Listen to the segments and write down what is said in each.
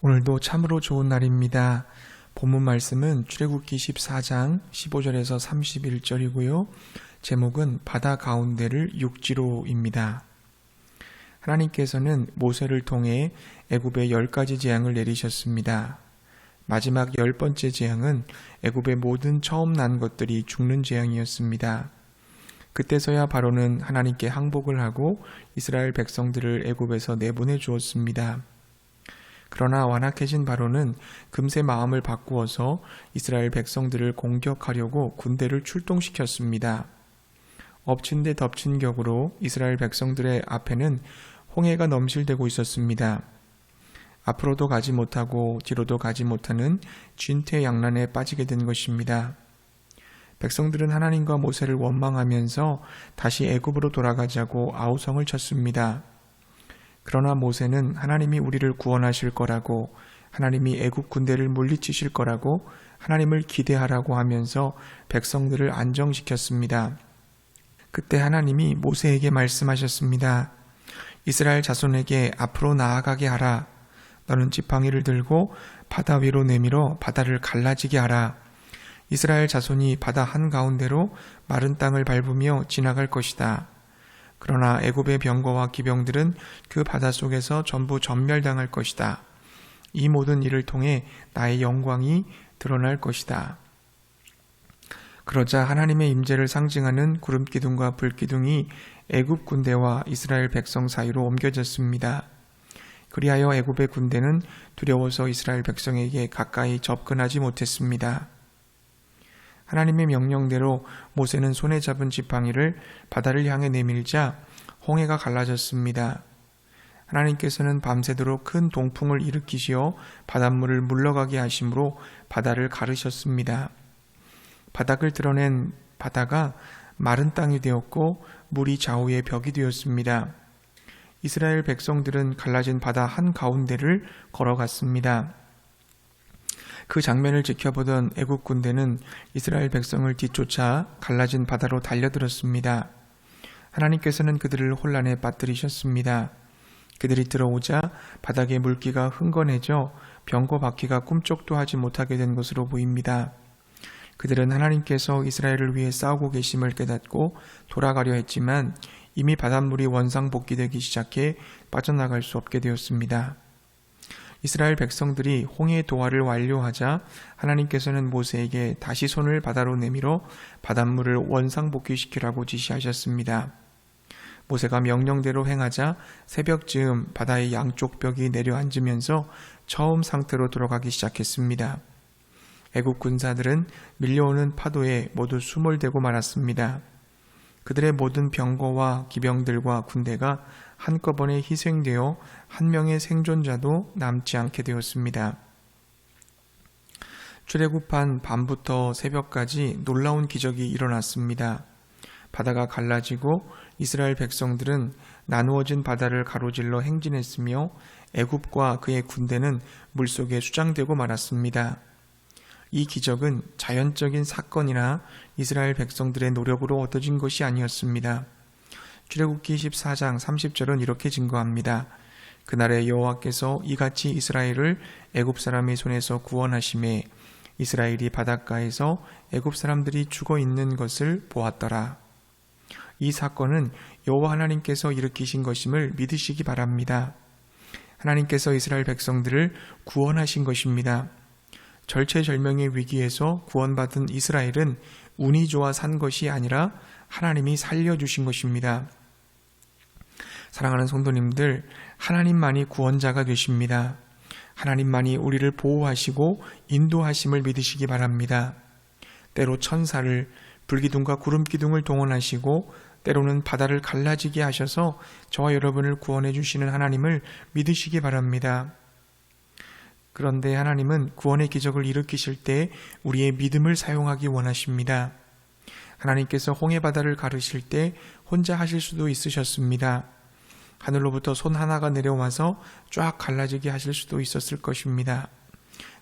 오늘도 참으로 좋은 날입니다. 본문 말씀은 출애굽기 14장 15절에서 31절이고요. 제목은 바다 가운데를 육지로입니다. 하나님께서는 모세를 통해 애굽에 10가지 재앙을 내리셨습니다. 마지막 10번째 재앙은 애굽의 모든 처음 난 것들이 죽는 재앙이었습니다. 그때서야 바로는 하나님께 항복을 하고 이스라엘 백성들을 애굽에서 내보내 주었습니다. 그러나 완악해진 바로는 금세 마음을 바꾸어서 이스라엘 백성들을 공격하려고 군대를 출동시켰습니다. 엎친 데 덮친 격으로 이스라엘 백성들의 앞에는 홍해가 넘실대고 있었습니다. 앞으로도 가지 못하고 뒤로도 가지 못하는 진퇴양난에 빠지게 된 것입니다. 백성들은 하나님과 모세를 원망하면서 다시 애굽으로 돌아가자고 아우성을 쳤습니다. 그러나 모세는 하나님이 우리를 구원하실 거라고, 하나님이 애굽 군대를 물리치실 거라고 하나님을 기대하라고 하면서 백성들을 안정시켰습니다. 그때 하나님이 모세에게 말씀하셨습니다. 이스라엘 자손에게 앞으로 나아가게 하라. 너는 지팡이를 들고 바다 위로 내밀어 바다를 갈라지게 하라. 이스라엘 자손이 바다 한가운데로 마른 땅을 밟으며 지나갈 것이다. 그러나 애굽의 병거와 기병들은 그 바다 속에서 전부 전멸당할 것이다. 이 모든 일을 통해 나의 영광이 드러날 것이다. 그러자 하나님의 임재를 상징하는 구름기둥과 불기둥이 애굽 군대와 이스라엘 백성 사이로 옮겨졌습니다. 그리하여 애굽의 군대는 두려워서 이스라엘 백성에게 가까이 접근하지 못했습니다. 하나님의 명령대로 모세는 손에 잡은 지팡이를 바다를 향해 내밀자 홍해가 갈라졌습니다. 하나님께서는 밤새도록 큰 동풍을 일으키시어 바닷물을 물러가게 하심으로 바다를 가르셨습니다. 바닥을 드러낸 바다가 마른 땅이 되었고 물이 좌우의 벽이 되었습니다. 이스라엘 백성들은 갈라진 바다 한가운데를 걸어갔습니다. 그 장면을 지켜보던 애굽 군대는 이스라엘 백성을 뒤쫓아 갈라진 바다로 달려들었습니다. 하나님께서는 그들을 혼란에 빠뜨리셨습니다. 그들이 들어오자 바닥의 물기가 흥건해져 병거 바퀴가 꿈쩍도 하지 못하게 된 것으로 보입니다. 그들은 하나님께서 이스라엘을 위해 싸우고 계심을 깨닫고 돌아가려 했지만 이미 바닷물이 원상복귀되기 시작해 빠져나갈 수 없게 되었습니다. 이스라엘 백성들이 홍해 도하를 완료하자 하나님께서는 모세에게 다시 손을 바다로 내밀어 바닷물을 원상복귀시키라고 지시하셨습니다. 모세가 명령대로 행하자 새벽쯤 바다의 양쪽 벽이 내려앉으면서 처음 상태로 돌아가기 시작했습니다. 애굽 군사들은 밀려오는 파도에 모두 숨을 대고 말았습니다. 그들의 모든 병거와 기병들과 군대가 한꺼번에 희생되어 한 명의 생존자도 남지 않게 되었습니다. 출애굽한 밤부터 새벽까지 놀라운 기적이 일어났습니다. 바다가 갈라지고 이스라엘 백성들은 나누어진 바다를 가로질러 행진했으며 애굽과 그의 군대는 물속에 수장되고 말았습니다. 이 기적은 자연적인 사건이나 이스라엘 백성들의 노력으로 얻어진 것이 아니었습니다. 출애굽기 14장 30절은 이렇게 증거합니다. 그날에 여호와께서 이같이 이스라엘을 애굽 사람의 손에서 구원하심에 이스라엘이 바닷가에서 애굽 사람들이 죽어 있는 것을 보았더라. 이 사건은 여호와 하나님께서 일으키신 것임을 믿으시기 바랍니다. 하나님께서 이스라엘 백성들을 구원하신 것입니다. 절체절명의 위기에서 구원받은 이스라엘은 운이 좋아 산 것이 아니라 하나님이 살려주신 것입니다. 사랑하는 성도님들, 하나님만이 구원자가 되십니다. 하나님만이 우리를 보호하시고 인도하심을 믿으시기 바랍니다. 때로 천사를, 불기둥과 구름기둥을 동원하시고 때로는 바다를 갈라지게 하셔서 저와 여러분을 구원해 주시는 하나님을 믿으시기 바랍니다. 그런데 하나님은 구원의 기적을 일으키실 때 우리의 믿음을 사용하기 원하십니다. 하나님께서 홍해바다를 가르실 때 혼자 하실 수도 있으셨습니다. 하늘로부터 손 하나가 내려와서 쫙 갈라지게 하실 수도 있었을 것입니다.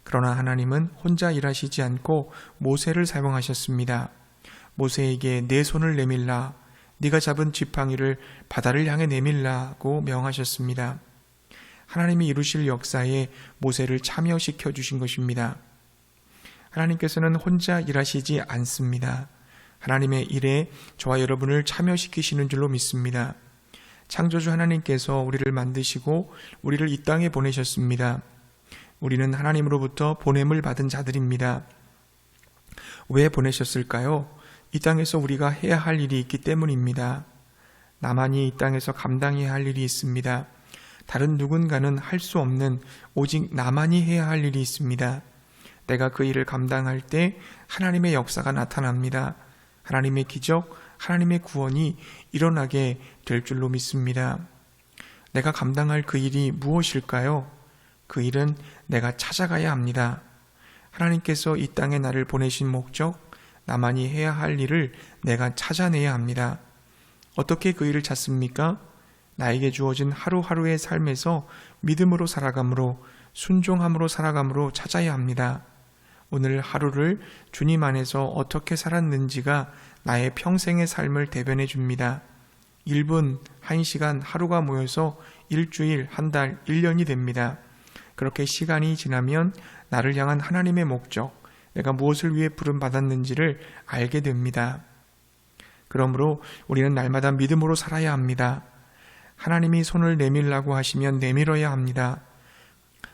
그러나 하나님은 혼자 일하시지 않고 모세를 사용하셨습니다. 모세에게 내 손을 내밀라, 네가 잡은 지팡이를 바다를 향해 내밀라고 명하셨습니다. 하나님이 이루실 역사에 모세를 참여시켜 주신 것입니다. 하나님께서는 혼자 일하시지 않습니다. 하나님의 일에 저와 여러분을 참여시키시는 줄로 믿습니다. 창조주 하나님께서 우리를 만드시고 우리를 이 땅에 보내셨습니다. 우리는 하나님으로부터 보냄을 받은 자들입니다. 왜 보내셨을까요? 이 땅에서 우리가 해야 할 일이 있기 때문입니다. 나만이 이 땅에서 감당해야 할 일이 있습니다. 다른 누군가는 할 수 없는 오직 나만이 해야 할 일이 있습니다. 내가 그 일을 감당할 때 하나님의 역사가 나타납니다. 하나님의 기적, 하나님의 구원이 일어나게 될 줄로 믿습니다. 내가 감당할 그 일이 무엇일까요? 그 일은 내가 찾아가야 합니다. 하나님께서 이 땅에 나를 보내신 목적, 나만이 해야 할 일을 내가 찾아내야 합니다. 어떻게 그 일을 찾습니까? 나에게 주어진 하루하루의 삶에서 믿음으로 살아감으로, 순종함으로 살아감으로 찾아야 합니다. 오늘 하루를 주님 안에서 어떻게 살았는지가 나의 평생의 삶을 대변해 줍니다. 1분, 1시간, 하루가 모여서 일주일, 한 달, 1년이 됩니다. 그렇게 시간이 지나면 나를 향한 하나님의 목적, 내가 무엇을 위해 부름받았는지를 알게 됩니다. 그러므로 우리는 날마다 믿음으로 살아야 합니다. 하나님이 손을 내밀라고 하시면 내밀어야 합니다.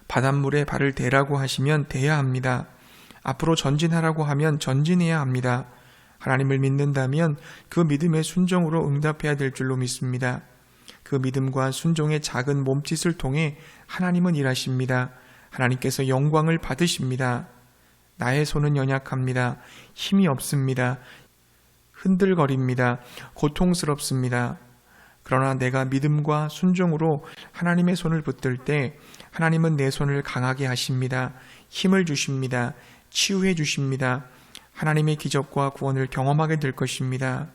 바닷물에 발을 대라고 하시면 대야 합니다. 앞으로 전진하라고 하면 전진해야 합니다. 하나님을 믿는다면 그 믿음의 순종으로 응답해야 될 줄로 믿습니다. 그 믿음과 순종의 작은 몸짓을 통해 하나님은 일하십니다. 하나님께서 영광을 받으십니다. 나의 손은 연약합니다. 힘이 없습니다. 흔들거립니다. 고통스럽습니다. 그러나 내가 믿음과 순종으로 하나님의 손을 붙들 때 하나님은 내 손을 강하게 하십니다. 힘을 주십니다. 치유해 주십니다. 하나님의 기적과 구원을 경험하게 될 것입니다.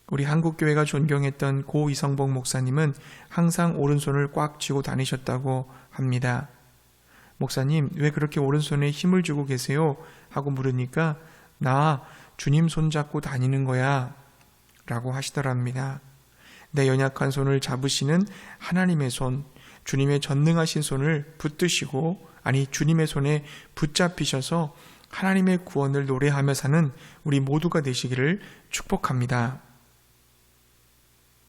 우리 한국교회가 존경했던 고 이성복 목사님은 항상 오른손을 꽉 쥐고 다니셨다고 합니다. 목사님, 왜 그렇게 오른손에 힘을 주고 계세요? 하고 물으니까 나 주님 손잡고 다니는 거야 라고 하시더랍니다. 내 연약한 손을 잡으시는 하나님의 손, 주님의 전능하신 손을 붙드시고, 주님의 손에 붙잡히셔서 하나님의 구원을 노래하며 사는 우리 모두가 되시기를 축복합니다.